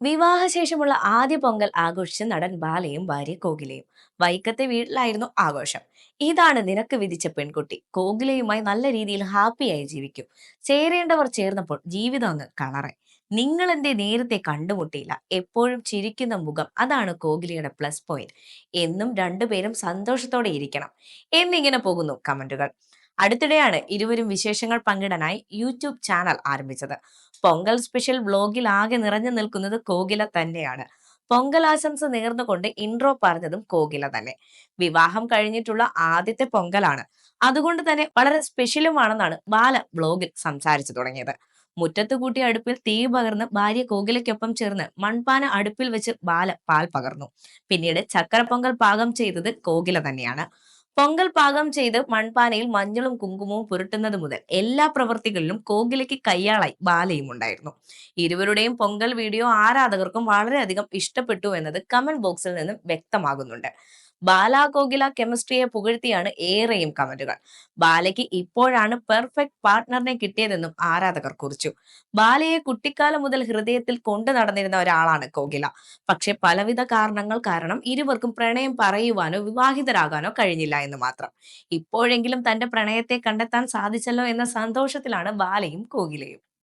വിവാഹശേഷമുള്ള ആദ്യ പൊങ്കൽ ആഘോഷിച്ച നടൻ ബാലയും ഭാര്യ കോകിലയും. വൈക്കത്തെ വീട്ടിലായിരുന്നു ആഘോഷം. ഇതാണ് നിനക്ക് വിധിച്ച പെൺകുട്ടി. കോകിലയുമായി നല്ല രീതിയിൽ ഹാപ്പിയായി ജീവിക്കും. ചേരേണ്ടവർ ചേർന്നപ്പോൾ ജീവിതം അങ്ങ് കളറായി. നിങ്ങൾ എന്തേ നേരത്തെ കണ്ടുമുട്ടിയില്ല? എപ്പോഴും ചിരിക്കുന്ന മുഖം, അതാണ് കോകിലയുടെ പ്ലസ് പോയിന്റ്. എന്നും രണ്ടുപേരും സന്തോഷത്തോടെ ഇരിക്കണം എന്നിങ്ങനെ പോകുന്നു കമന്റുകൾ. അടുത്തിടെയാണ് ഇരുവരും വിശേഷങ്ങൾ പങ്കിടാനായി യൂട്യൂബ് ചാനൽ ആരംഭിച്ചത്. പൊങ്കൽ സ്പെഷ്യൽ വ്ലോഗിൽ ആകെ നിറഞ്ഞു നിൽക്കുന്നത് കോകില തന്നെയാണ്. പൊങ്കൽ ആശംസ നേർന്നുകൊണ്ട് ഇൻട്രോ പറഞ്ഞതും കോകില തന്നെ. വിവാഹം കഴിഞ്ഞിട്ടുള്ള ആദ്യത്തെ പൊങ്കലാണ്, അതുകൊണ്ട് തന്നെ വളരെ സ്പെഷ്യലുമാണെന്നാണ് ബാല വ്ലോഗിൽ സംസാരിച്ചു തുടങ്ങിയത്. മുറ്റത്ത് കൂട്ടിയ അടുപ്പിൽ തീ പകർന്ന് ഭാര്യ കോകിലയ്ക്കൊപ്പം ചേർന്ന് മൺപാന അടുപ്പിൽ വെച്ച് ബാല പാൽ പകർന്നു. പിന്നീട് ചക്കര പൊങ്കൽ പാകം ചെയ്തത് കോകില തന്നെയാണ്. പൊങ്കൽ പാകം ചെയ്ത് മൺപാനയിൽ മഞ്ഞളും കുങ്കുമവും പുരട്ടുന്നത് മുതൽ എല്ലാ പ്രവൃത്തികളിലും കോകിലയ്ക്ക് കയ്യാളായി ബാലയും ഉണ്ടായിരുന്നു. ഇരുവരുടെയും പൊങ്കൽ വീഡിയോ ആരാധകർക്കും വളരെയധികം ഇഷ്ടപ്പെട്ടു എന്നത് കമന്റ് ബോക്സിൽ നിന്നും വ്യക്തമാകുന്നുണ്ട്. ബാല കോകില കെമിസ്ട്രിയെ പുകഴ്ത്തിയാണ് ഏറെയും കമന്റുകൾ. ബാലയ്ക്ക് ഇപ്പോഴാണ് പെർഫെക്റ്റ് പാർട്ട്ണറിനെ കിട്ടിയതെന്നും ആരാധകർ കുറിച്ചു. ബാലയെ കുട്ടിക്കാലം മുതൽ ഹൃദയത്തിൽ കൊണ്ടു നടന്നിരുന്ന ഒരാളാണ് കോകില. പക്ഷെ പലവിധ കാരണങ്ങൾ കാരണം ഇരുവർക്കും പ്രണയം പറയുവാനോ വിവാഹിതരാകാനോ കഴിഞ്ഞില്ല എന്ന് മാത്രം. ഇപ്പോഴെങ്കിലും തന്റെ പ്രണയത്തെ കണ്ടെത്താൻ സാധിച്ചല്ലോ എന്ന സന്തോഷത്തിലാണ് ബാലയും കോകിലയും.